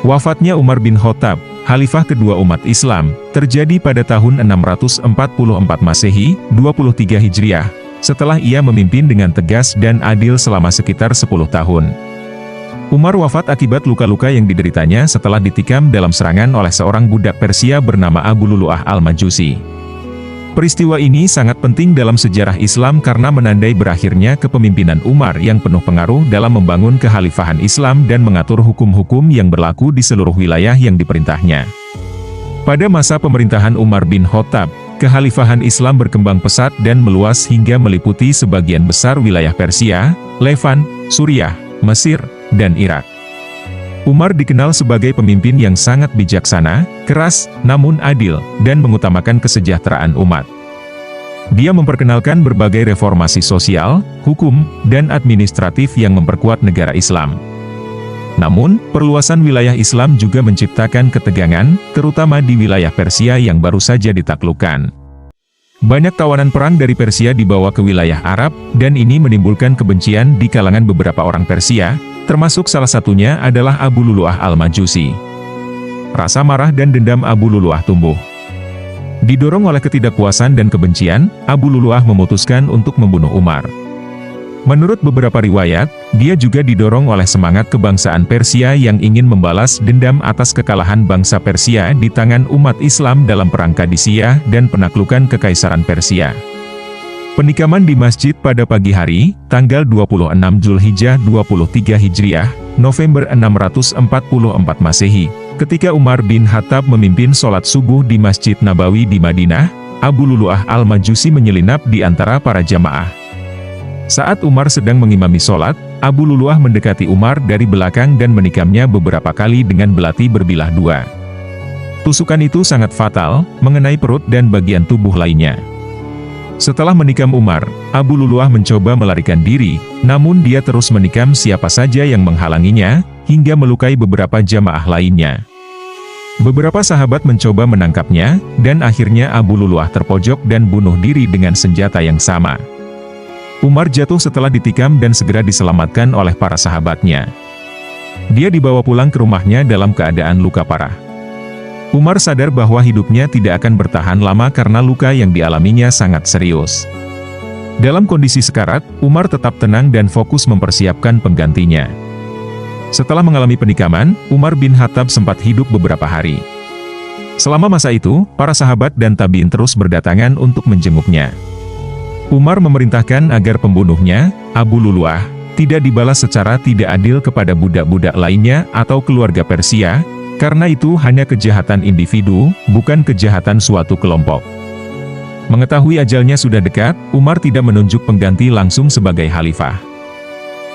Wafatnya Umar bin Khattab, Khalifah kedua umat Islam, terjadi pada tahun 644 Masehi, 23 Hijriah, setelah ia memimpin dengan tegas dan adil selama sekitar 10 tahun. Umar wafat akibat luka-luka yang dideritanya setelah ditikam dalam serangan oleh seorang budak Persia bernama Abu Lulu'ah al-Majusi. Peristiwa ini sangat penting dalam sejarah Islam karena menandai berakhirnya kepemimpinan Umar yang penuh pengaruh dalam membangun kekhalifahan Islam dan mengatur hukum-hukum yang berlaku di seluruh wilayah yang diperintahnya. Pada masa pemerintahan Umar bin Khattab, kekhalifahan Islam berkembang pesat dan meluas hingga meliputi sebagian besar wilayah Persia, Levant, Suriah, Mesir, dan Irak. Umar dikenal sebagai pemimpin yang sangat bijaksana, keras, namun adil, dan mengutamakan kesejahteraan umat. Dia memperkenalkan berbagai reformasi sosial, hukum, dan administratif yang memperkuat negara Islam. Namun, perluasan wilayah Islam juga menciptakan ketegangan, terutama di wilayah Persia yang baru saja ditaklukkan. Banyak tawanan perang dari Persia dibawa ke wilayah Arab, dan ini menimbulkan kebencian di kalangan beberapa orang Persia, termasuk salah satunya adalah Abu Lulu'ah al-Majusi. Rasa marah dan dendam Abu Lulu'ah tumbuh. Didorong oleh ketidakpuasan dan kebencian, Abu Lulu'ah memutuskan untuk membunuh Umar. Menurut beberapa riwayat, dia juga didorong oleh semangat kebangsaan Persia yang ingin membalas dendam atas kekalahan bangsa Persia di tangan umat Islam dalam Perang Qadisiyah dan penaklukan Kekaisaran Persia. Penikaman di masjid pada pagi hari, tanggal 26 Zulhijjah 23 Hijriah, November 644 Masehi, ketika Umar bin Khattab memimpin sholat subuh di Masjid Nabawi di Madinah, Abu Lulu'ah al-Majusi menyelinap di antara para jamaah. Saat Umar sedang mengimami sholat, Abu Lulu'ah mendekati Umar dari belakang dan menikamnya beberapa kali dengan belati berbilah dua. Tusukan itu sangat fatal, mengenai perut dan bagian tubuh lainnya. Setelah menikam Umar, Abu Lulu'ah mencoba melarikan diri, namun dia terus menikam siapa saja yang menghalanginya, hingga melukai beberapa jamaah lainnya. Beberapa sahabat mencoba menangkapnya, dan akhirnya Abu Lulu'ah terpojok dan bunuh diri dengan senjata yang sama. Umar jatuh setelah ditikam dan segera diselamatkan oleh para sahabatnya. Dia dibawa pulang ke rumahnya dalam keadaan luka parah. Umar sadar bahwa hidupnya tidak akan bertahan lama karena luka yang dialaminya sangat serius. Dalam kondisi sekarat, Umar tetap tenang dan fokus mempersiapkan penggantinya. Setelah mengalami penikaman, Umar bin Khattab sempat hidup beberapa hari. Selama masa itu, para sahabat dan tabi'in terus berdatangan untuk menjenguknya. Umar memerintahkan agar pembunuhnya, Abu Lulu'ah, tidak dibalas secara tidak adil kepada budak-budak lainnya atau keluarga Persia, karena itu hanya kejahatan individu, bukan kejahatan suatu kelompok. Mengetahui ajalnya sudah dekat, Umar tidak menunjuk pengganti langsung sebagai khalifah.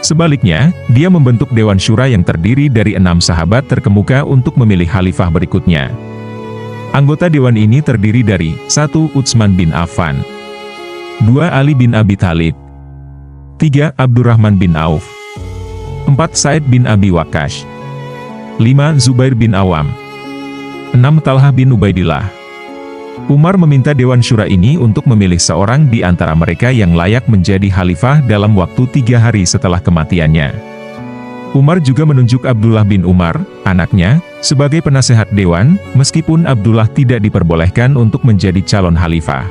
Sebaliknya, dia membentuk Dewan Syura yang terdiri dari 6 sahabat terkemuka untuk memilih khalifah berikutnya. Anggota dewan ini terdiri dari 1. Utsman bin Affan, 2. Ali bin Abi Thalib, 3. Abdurrahman bin Auf, 4. Sa'id bin Abi Waqqas, 5. Zubair bin Awam, 6. Talhah bin Ubaidillah. Umar meminta Dewan Syura ini untuk memilih seorang di antara mereka yang layak menjadi khalifah dalam waktu 3 hari setelah kematiannya. Umar juga menunjuk Abdullah bin Umar, anaknya, sebagai penasehat dewan, meskipun Abdullah tidak diperbolehkan untuk menjadi calon khalifah.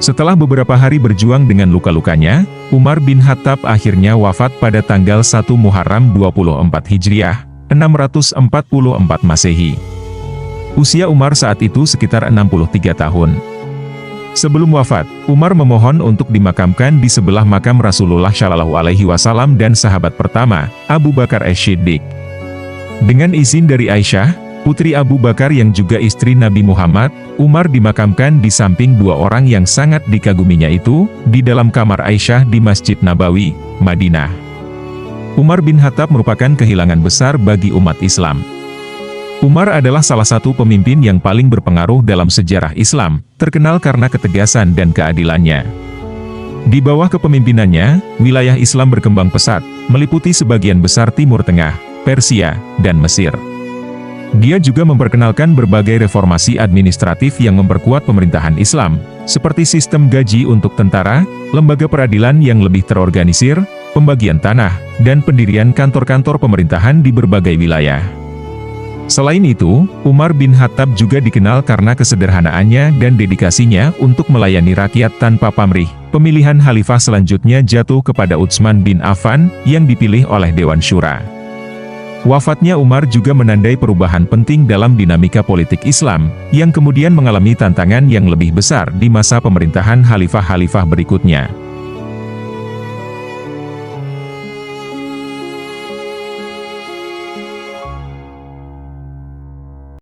Setelah beberapa hari berjuang dengan luka-lukanya, Umar bin Khattab akhirnya wafat pada tanggal 1 Muharram 24 Hijriah, 644 Masehi. Usia Umar saat itu sekitar 63 tahun. Sebelum wafat, Umar memohon untuk dimakamkan di sebelah makam Rasulullah Shallallahu Alaihi Wasallam dan sahabat pertama, Abu Bakar As-Siddiq. Dengan izin dari Aisyah, putri Abu Bakar yang juga istri Nabi Muhammad, Umar dimakamkan di samping 2 orang yang sangat dikaguminya itu, di dalam kamar Aisyah di Masjid Nabawi, Madinah. Umar bin Khattab merupakan kehilangan besar bagi umat Islam. Umar adalah salah satu pemimpin yang paling berpengaruh dalam sejarah Islam, terkenal karena ketegasan dan keadilannya. Di bawah kepemimpinannya, wilayah Islam berkembang pesat, meliputi sebagian besar Timur Tengah, Persia, dan Mesir. Dia juga memperkenalkan berbagai reformasi administratif yang memperkuat pemerintahan Islam, seperti sistem gaji untuk tentara, lembaga peradilan yang lebih terorganisir, pembagian tanah, dan pendirian kantor-kantor pemerintahan di berbagai wilayah. Selain itu, Umar bin Khattab juga dikenal karena kesederhanaannya dan dedikasinya untuk melayani rakyat tanpa pamrih. Pemilihan khalifah selanjutnya jatuh kepada Utsman bin Affan, yang dipilih oleh Dewan Syura. Wafatnya Umar juga menandai perubahan penting dalam dinamika politik Islam, yang kemudian mengalami tantangan yang lebih besar di masa pemerintahan khalifah-khalifah berikutnya.